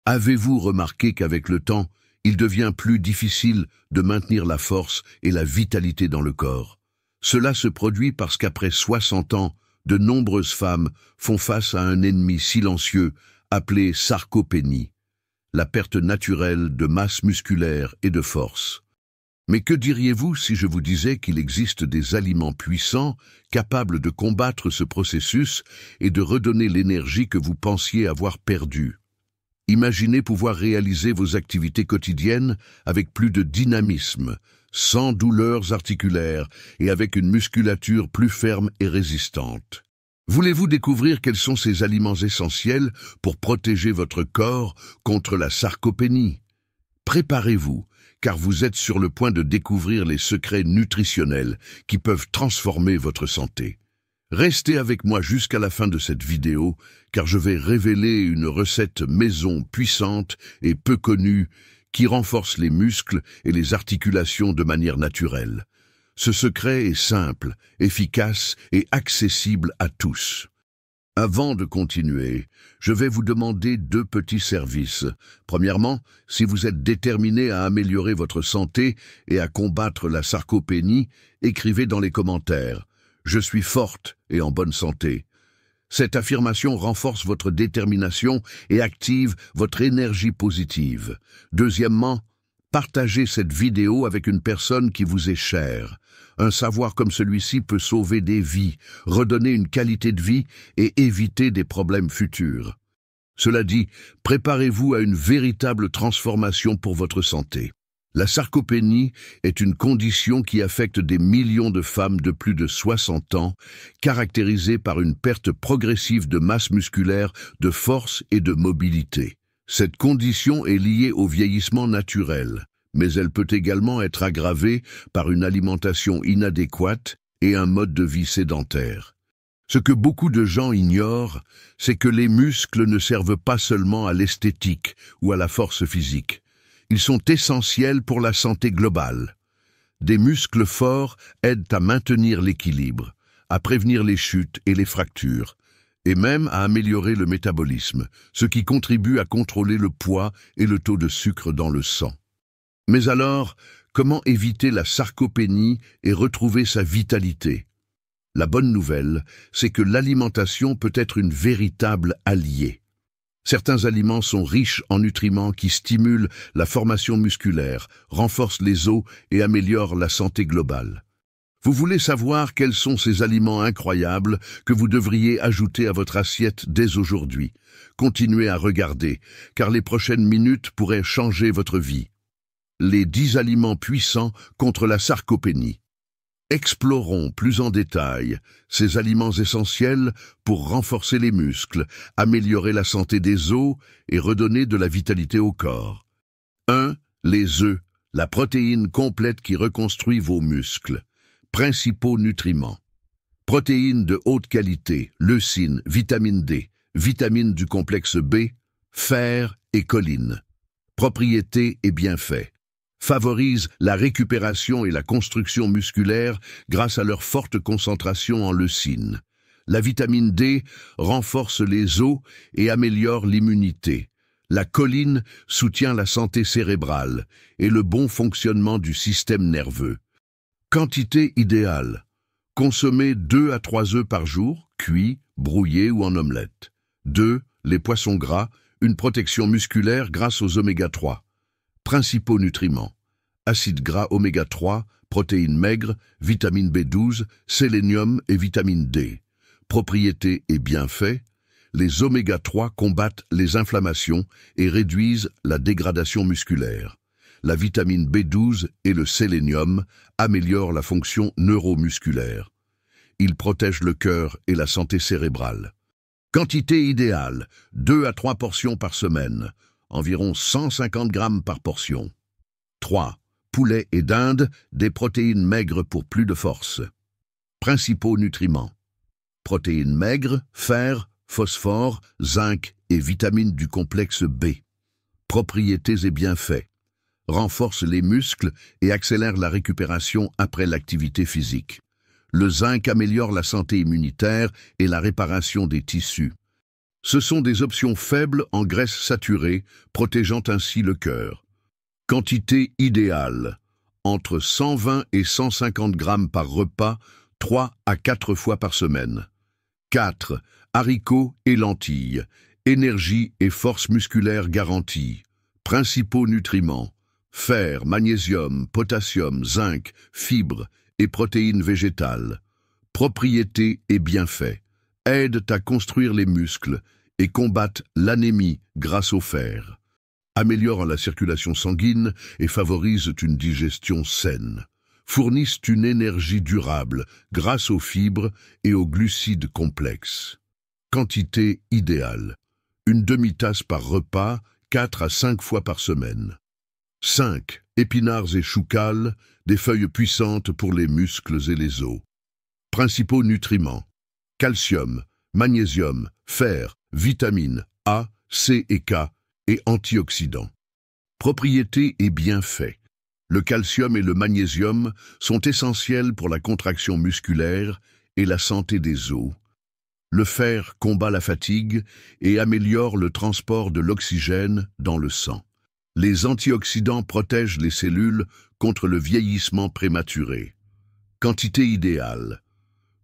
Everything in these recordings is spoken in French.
Avez-vous remarqué qu'avec le temps, il devient plus difficile de maintenir la force et la vitalité dans le corps? Cela se produit parce qu'après 60 ans, de nombreuses femmes font face à un ennemi silencieux appelé sarcopénie, la perte naturelle de masse musculaire et de force. Mais que diriez-vous si je vous disais qu'il existe des aliments puissants capables de combattre ce processus et de redonner l'énergie que vous pensiez avoir perdue? Imaginez pouvoir réaliser vos activités quotidiennes avec plus de dynamisme, sans douleurs articulaires et avec une musculature plus ferme et résistante. Voulez-vous découvrir quels sont ces aliments essentiels pour protéger votre corps contre la sarcopénie? Préparez-vous, car vous êtes sur le point de découvrir les secrets nutritionnels qui peuvent transformer votre santé. Restez avec moi jusqu'à la fin de cette vidéo, car je vais révéler une recette maison puissante et peu connue qui renforce les muscles et les articulations de manière naturelle. Ce secret est simple, efficace et accessible à tous. Avant de continuer, je vais vous demander 2 petits services. Premièrement, si vous êtes déterminé à améliorer votre santé et à combattre la sarcopénie, écrivez dans les commentaires « Je suis forte et en bonne santé ». Cette affirmation renforce votre détermination et active votre énergie positive. Deuxièmement, partagez cette vidéo avec une personne qui vous est chère. Un savoir comme celui-ci peut sauver des vies, redonner une qualité de vie et éviter des problèmes futurs. Cela dit, préparez-vous à une véritable transformation pour votre santé. La sarcopénie est une condition qui affecte des millions de femmes de plus de 60 ans, caractérisée par une perte progressive de masse musculaire, de force et de mobilité. Cette condition est liée au vieillissement naturel, mais elle peut également être aggravée par une alimentation inadéquate et un mode de vie sédentaire. Ce que beaucoup de gens ignorent, c'est que les muscles ne servent pas seulement à l'esthétique ou à la force physique. Ils sont essentiels pour la santé globale. Des muscles forts aident à maintenir l'équilibre, à prévenir les chutes et les fractures, et même à améliorer le métabolisme, ce qui contribue à contrôler le poids et le taux de sucre dans le sang. Mais alors, comment éviter la sarcopénie et retrouver sa vitalité? La bonne nouvelle, c'est que l'alimentation peut être une véritable alliée. Certains aliments sont riches en nutriments qui stimulent la formation musculaire, renforcent les os et améliorent la santé globale. Vous voulez savoir quels sont ces aliments incroyables que vous devriez ajouter à votre assiette dès aujourd'hui? Continuez à regarder, car les prochaines minutes pourraient changer votre vie. Les 10 aliments puissants contre la sarcopénie. Explorons plus en détail ces aliments essentiels pour renforcer les muscles, améliorer la santé des os et redonner de la vitalité au corps. 1. Les œufs, la protéine complète qui reconstruit vos muscles. Principaux nutriments. Protéines de haute qualité, leucine, vitamine D, vitamines du complexe B, fer et choline. Propriétés et bienfaits. Favorisent la récupération et la construction musculaire grâce à leur forte concentration en leucine. La vitamine D renforce les os et améliore l'immunité. La choline soutient la santé cérébrale et le bon fonctionnement du système nerveux. Quantité idéale. Consommez 2 à 3 œufs par jour, cuits, brouillés ou en omelette. 2. Les poissons gras, une protection musculaire grâce aux oméga 3. Principaux nutriments. Acides gras oméga 3, protéines maigres, vitamine B12, sélénium et vitamine D. Propriétés et bienfaits. Les oméga 3 combattent les inflammations et réduisent la dégradation musculaire. La vitamine B12 et le sélénium améliorent la fonction neuromusculaire. Ils protègent le cœur et la santé cérébrale. Quantité idéale, 2 à 3 portions par semaine, environ 150 grammes par portion. 3. Poulet et dinde, des protéines maigres pour plus de force. Principaux nutriments. Protéines maigres, fer, phosphore, zinc et vitamines du complexe B. Propriétés et bienfaits. Renforce les muscles et accélère la récupération après l'activité physique. Le zinc améliore la santé immunitaire et la réparation des tissus. Ce sont des options faibles en graisses saturées, protégeant ainsi le cœur. Quantité idéale, entre 120 et 150 grammes par repas, 3 à 4 fois par semaine. 4. Haricots et lentilles, énergie et force musculaire garantie. Principaux nutriments, fer, magnésium, potassium, zinc, fibres et protéines végétales. Propriétés et bienfaits, aident à construire les muscles et combattent l'anémie grâce au fer. Améliorent la circulation sanguine et favorisent une digestion saine. Fournissent une énergie durable grâce aux fibres et aux glucides complexes. Quantité idéale. Une demi-tasse par repas, 4 à 5 fois par semaine. 5. Épinards et choucales, des feuilles puissantes pour les muscles et les os. Principaux nutriments. Calcium, magnésium, fer, vitamines A, C et K et antioxydants. Propriétés et bienfaits. Le calcium et le magnésium sont essentiels pour la contraction musculaire et la santé des os. Le fer combat la fatigue et améliore le transport de l'oxygène dans le sang. Les antioxydants protègent les cellules contre le vieillissement prématuré. Quantité idéale.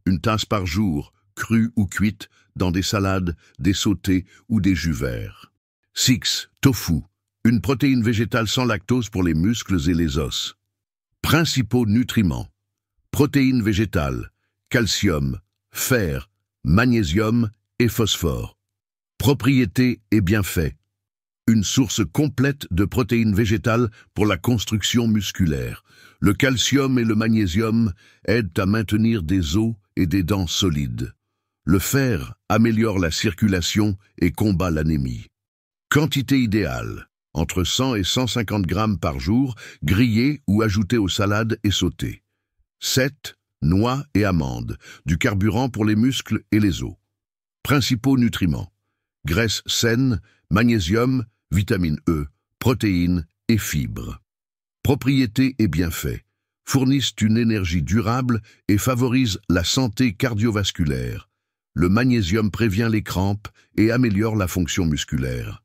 Une tasse par jour, crue ou cuite, dans des salades, des sautés ou des jus verts. 6. Tofu. Une protéine végétale sans lactose pour les muscles et les os. Principaux nutriments. Protéines végétales, calcium, fer, magnésium et phosphore. Propriétés et bienfaits. Une source complète de protéines végétales pour la construction musculaire. Le calcium et le magnésium aident à maintenir des os et des dents solides. Le fer améliore la circulation et combat l'anémie. Quantité idéale. Entre 100 et 150 grammes par jour, grillés ou ajoutés aux salades et sautés. 7. Noix et amandes, du carburant pour les muscles et les os. Principaux nutriments. Graisses saines, magnésium, vitamine E, protéines et fibres. Propriétés et bienfaits. Fournissent une énergie durable et favorisent la santé cardiovasculaire. Le magnésium prévient les crampes et améliore la fonction musculaire.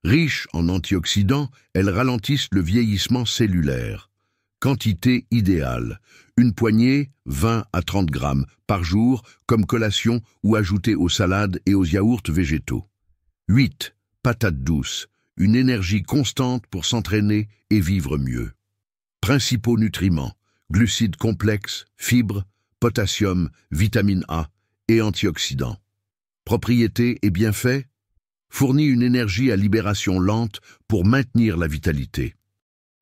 Riches en antioxydants, elles ralentissent le vieillissement cellulaire. Quantité idéale. Une poignée, 20 à 30 grammes, par jour, comme collation ou ajoutée aux salades et aux yaourts végétaux. 8. Patates douces. Une énergie constante pour s'entraîner et vivre mieux. Principaux nutriments. Glucides complexes, fibres, potassium, vitamine A et antioxydants. Propriétés et bienfaits. Fournit une énergie à libération lente pour maintenir la vitalité.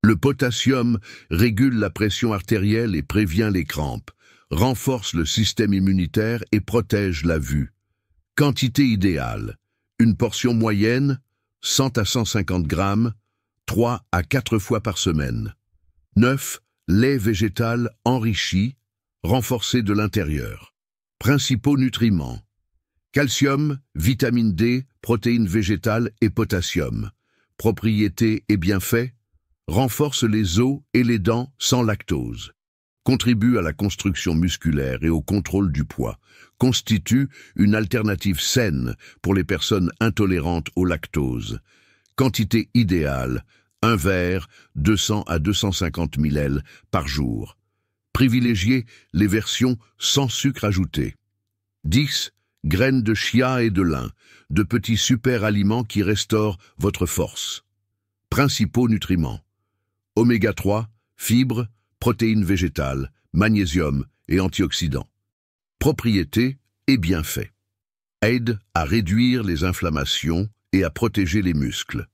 Le potassium régule la pression artérielle et prévient les crampes, renforce le système immunitaire et protège la vue. Quantité idéale. Une portion moyenne, 100 à 150 grammes, 3 à 4 fois par semaine. 9. Lait végétal enrichi, renforcé de l'intérieur. Principaux nutriments. Calcium, vitamine D, protéines végétales et potassium. Propriétés et bienfaits. Renforce les os et les dents sans lactose. Contribue à la construction musculaire et au contrôle du poids. Constitue une alternative saine pour les personnes intolérantes au lactose. Quantité idéale. Un verre, 200 à 250 ml par jour. Privilégiez les versions sans sucre ajouté. 10. Graines de chia et de lin, de petits super-aliments qui restaurent votre force. Principaux nutriments. Oméga 3, fibres, protéines végétales, magnésium et antioxydants. Propriétés et bienfaits. Aide à réduire les inflammations et à protéger les muscles.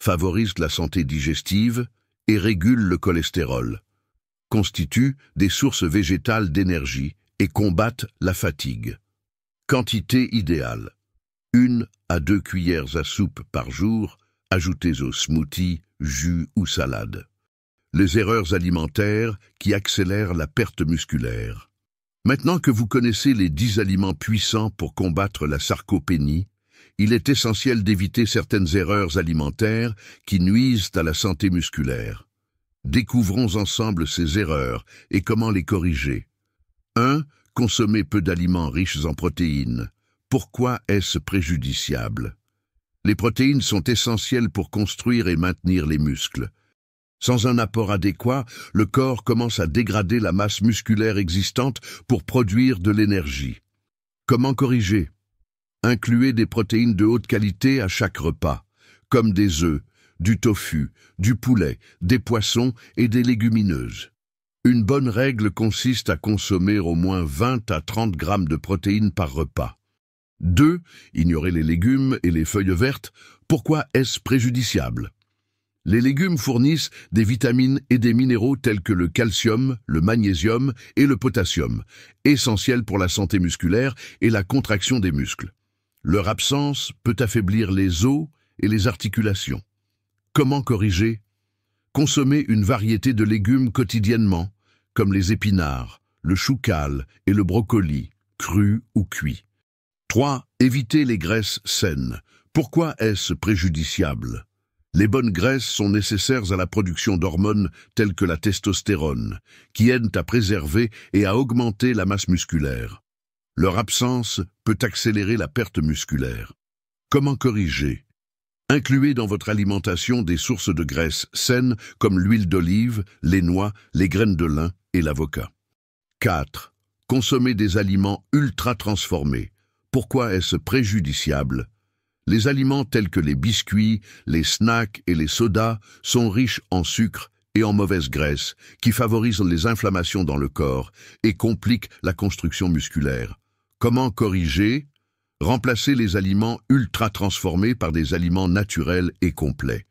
Favorise la santé digestive et régule le cholestérol. Constitue des sources végétales d'énergie et combattent la fatigue. Quantité idéale. 1 à 2 cuillères à soupe par jour, ajoutées aux smoothies, jus ou salades. Les erreurs alimentaires qui accélèrent la perte musculaire. Maintenant que vous connaissez les 10 aliments puissants pour combattre la sarcopénie, il est essentiel d'éviter certaines erreurs alimentaires qui nuisent à la santé musculaire. Découvrons ensemble ces erreurs et comment les corriger. 1. Consommer peu d'aliments riches en protéines. Pourquoi est-ce préjudiciable? Les protéines sont essentielles pour construire et maintenir les muscles. Sans un apport adéquat, le corps commence à dégrader la masse musculaire existante pour produire de l'énergie. Comment corriger? Incluez des protéines de haute qualité à chaque repas, comme des œufs, du tofu, du poulet, des poissons et des légumineuses. Une bonne règle consiste à consommer au moins 20 à 30 grammes de protéines par repas. 2. Ignorez les légumes et les feuilles vertes. Pourquoi est-ce préjudiciable? Les légumes fournissent des vitamines et des minéraux tels que le calcium, le magnésium et le potassium, essentiels pour la santé musculaire et la contraction des muscles. Leur absence peut affaiblir les os et les articulations. Comment corriger? Consommez une variété de légumes quotidiennement, comme les épinards, le chou-cale et le brocoli, crus ou cuits. 3. Évitez les graisses saines. Pourquoi est-ce préjudiciable? Les bonnes graisses sont nécessaires à la production d'hormones telles que la testostérone, qui aident à préserver et à augmenter la masse musculaire. Leur absence peut accélérer la perte musculaire. Comment corriger? Incluez dans votre alimentation des sources de graisses saines comme l'huile d'olive, les noix, les graines de lin et l'avocat. 4. Consommez des aliments ultra transformés. Pourquoi est-ce préjudiciable? Les aliments tels que les biscuits, les snacks et les sodas sont riches en sucre et en mauvaise graisse, qui favorisent les inflammations dans le corps et compliquent la construction musculaire. Comment corriger? Remplacez les aliments ultra transformés par des aliments naturels et complets.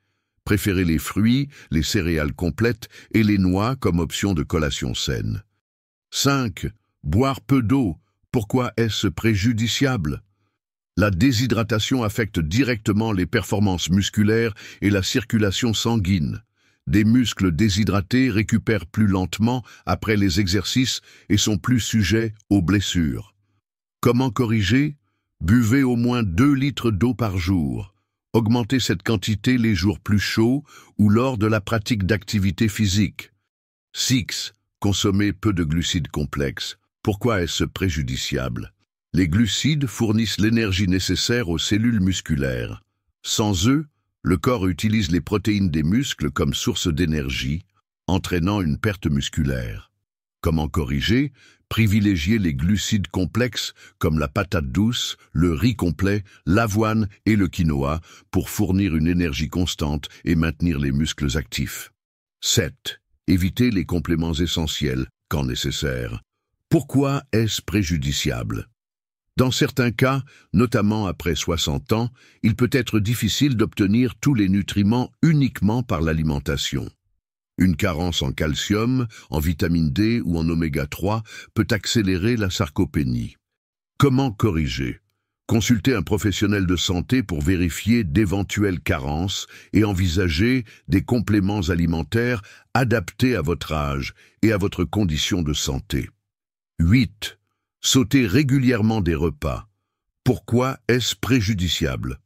Préférez les fruits, les céréales complètes et les noix comme option de collation saine. 5. Boire peu d'eau. Pourquoi est-ce préjudiciable? La déshydratation affecte directement les performances musculaires et la circulation sanguine. Des muscles déshydratés récupèrent plus lentement après les exercices et sont plus sujets aux blessures. Comment corriger? Buvez au moins 2 litres d'eau par jour. Augmentez cette quantité les jours plus chauds ou lors de la pratique d'activité physique. 6. Consommez peu de glucides complexes. Pourquoi est-ce préjudiciable? Les glucides fournissent l'énergie nécessaire aux cellules musculaires. Sans eux, le corps utilise les protéines des muscles comme source d'énergie, entraînant une perte musculaire. Comment corriger? Privilégiez les glucides complexes comme la patate douce, le riz complet, l'avoine et le quinoa pour fournir une énergie constante et maintenir les muscles actifs. 7. Évitez les compléments essentiels quand nécessaire. Pourquoi est-ce préjudiciable? Dans certains cas, notamment après 60 ans, il peut être difficile d'obtenir tous les nutriments uniquement par l'alimentation. Une carence en calcium, en vitamine D ou en oméga 3 peut accélérer la sarcopénie. Comment corriger? Consultez un professionnel de santé pour vérifier d'éventuelles carences et envisager des compléments alimentaires adaptés à votre âge et à votre condition de santé. 8. Sautez régulièrement des repas. Pourquoi est-ce préjudiciable?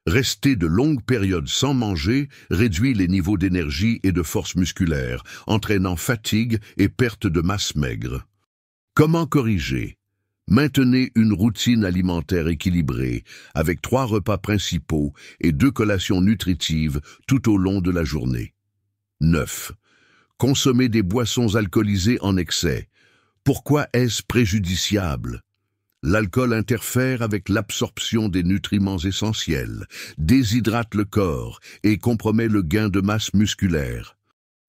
Rester de longues périodes sans manger réduit les niveaux d'énergie et de force musculaire, entraînant fatigue et perte de masse maigre. Comment corriger? Maintenez une routine alimentaire équilibrée, avec 3 repas principaux et 2 collations nutritives tout au long de la journée. 9. Consommez des boissons alcoolisées en excès. Pourquoi est-ce préjudiciable? L'alcool interfère avec l'absorption des nutriments essentiels, déshydrate le corps et compromet le gain de masse musculaire.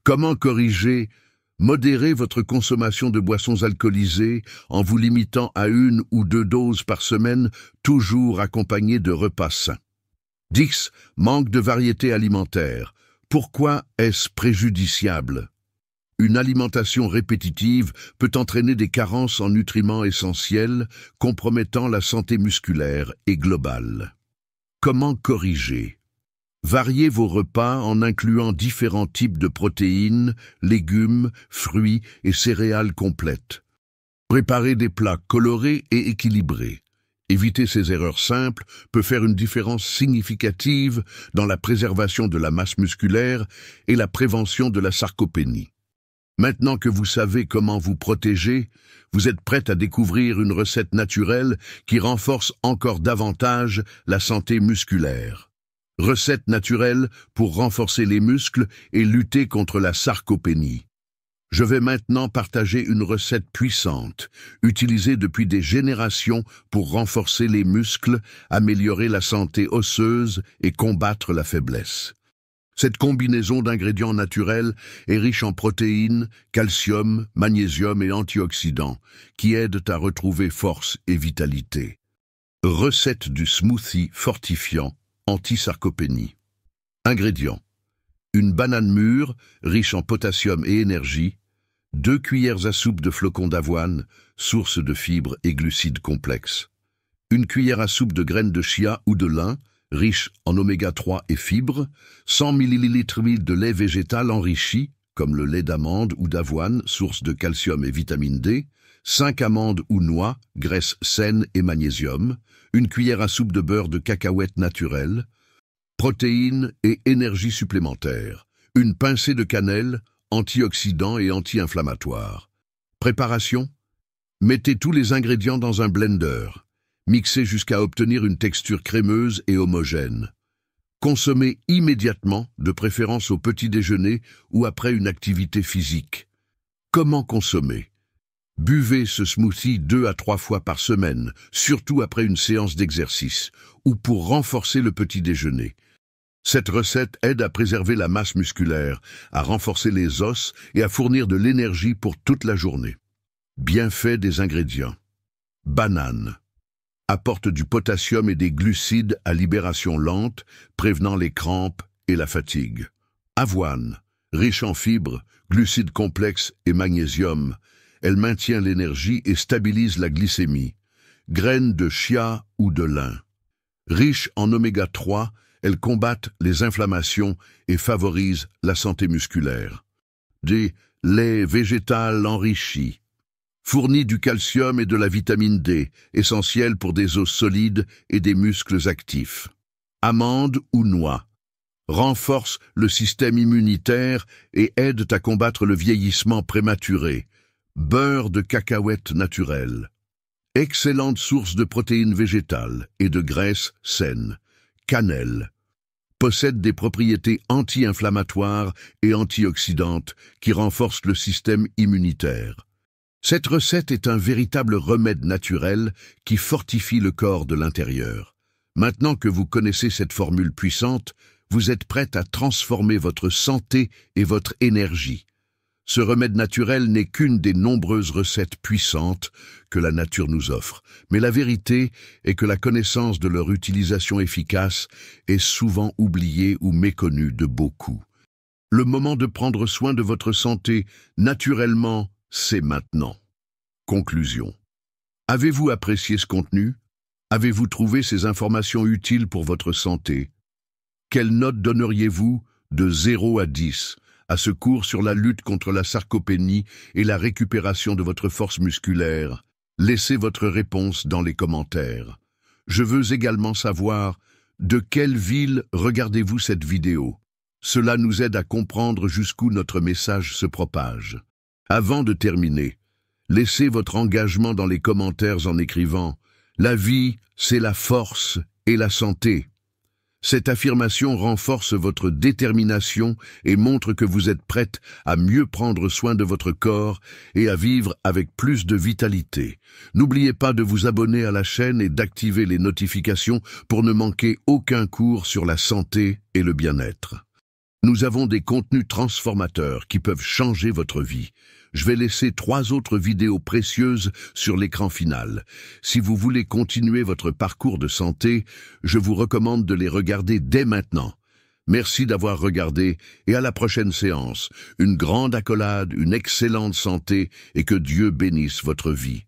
Comment corriger? Modérez votre consommation de boissons alcoolisées en vous limitant à 1 ou 2 doses par semaine, toujours accompagnées de repas sains. 10. Manque de variété alimentaire. Pourquoi est-ce préjudiciable? Une alimentation répétitive peut entraîner des carences en nutriments essentiels, compromettant la santé musculaire et globale. Comment corriger? Variez vos repas en incluant différents types de protéines, légumes, fruits et céréales complètes. Préparez des plats colorés et équilibrés. Éviter ces erreurs simples peut faire une différence significative dans la préservation de la masse musculaire et la prévention de la sarcopénie. Maintenant que vous savez comment vous protéger, vous êtes prête à découvrir une recette naturelle qui renforce encore davantage la santé musculaire. Recette naturelle pour renforcer les muscles et lutter contre la sarcopénie. Je vais maintenant partager une recette puissante, utilisée depuis des générations pour renforcer les muscles, améliorer la santé osseuse et combattre la faiblesse. Cette combinaison d'ingrédients naturels est riche en protéines, calcium, magnésium et antioxydants, qui aident à retrouver force et vitalité. Recette du smoothie fortifiant anti-sarcopénie. Ingrédients. Une banane mûre, riche en potassium et énergie, 2 cuillères à soupe de flocons d'avoine, source de fibres et glucides complexes, 1 cuillère à soupe de graines de chia ou de lin, riche en oméga 3 et fibres, 100 ml de lait végétal enrichi, comme le lait d'amande ou d'avoine, source de calcium et vitamine D, 5 amandes ou noix, graisse saine et magnésium, 1 cuillère à soupe de beurre de cacahuète naturel, protéines et énergie supplémentaire, une pincée de cannelle, antioxydant et anti-inflammatoire. Préparation. Mettez tous les ingrédients dans un blender. Mixez jusqu'à obtenir une texture crémeuse et homogène. Consommez immédiatement, de préférence au petit déjeuner ou après une activité physique. Comment consommer? Buvez ce smoothie 2 à 3 fois par semaine, surtout après une séance d'exercice, ou pour renforcer le petit déjeuner. Cette recette aide à préserver la masse musculaire, à renforcer les os et à fournir de l'énergie pour toute la journée. Bienfaits des ingrédients. Banane. Apporte du potassium et des glucides à libération lente, prévenant les crampes et la fatigue. Avoine. Riche en fibres, glucides complexes et magnésium, elle maintient l'énergie et stabilise la glycémie. Graines de chia ou de lin. Riche en oméga 3, elles combattent les inflammations et favorisent la santé musculaire. Des laits végétal enrichis. Fournit du calcium et de la vitamine D, essentiels pour des os solides et des muscles actifs. Amandes ou noix. Renforce le système immunitaire et aide à combattre le vieillissement prématuré. Beurre de cacahuète naturel. Excellente source de protéines végétales et de graisses saines. Cannelle. Possède des propriétés anti-inflammatoires et antioxydantes qui renforcent le système immunitaire. Cette recette est un véritable remède naturel qui fortifie le corps de l'intérieur. Maintenant que vous connaissez cette formule puissante, vous êtes prête à transformer votre santé et votre énergie. Ce remède naturel n'est qu'une des nombreuses recettes puissantes que la nature nous offre, mais la vérité est que la connaissance de leur utilisation efficace est souvent oubliée ou méconnue de beaucoup. Le moment de prendre soin de votre santé, naturellement, c'est maintenant. Conclusion. Avez-vous apprécié ce contenu? Avez-vous trouvé ces informations utiles pour votre santé? Quelle note donneriez-vous de 0 à 10 à ce cours sur la lutte contre la sarcopénie et la récupération de votre force musculaire? Laissez votre réponse dans les commentaires. Je veux également savoir de quelle ville regardez-vous cette vidéo. Cela nous aide à comprendre jusqu'où notre message se propage. Avant de terminer, laissez votre engagement dans les commentaires en écrivant « La vie, c'est la force et la santé ». Cette affirmation renforce votre détermination et montre que vous êtes prête à mieux prendre soin de votre corps et à vivre avec plus de vitalité. N'oubliez pas de vous abonner à la chaîne et d'activer les notifications pour ne manquer aucun cours sur la santé et le bien-être. Nous avons des contenus transformateurs qui peuvent changer votre vie. Je vais laisser 3 autres vidéos précieuses sur l'écran final. Si vous voulez continuer votre parcours de santé, je vous recommande de les regarder dès maintenant. Merci d'avoir regardé et à la prochaine séance. Une grande accolade, une excellente santé et que Dieu bénisse votre vie.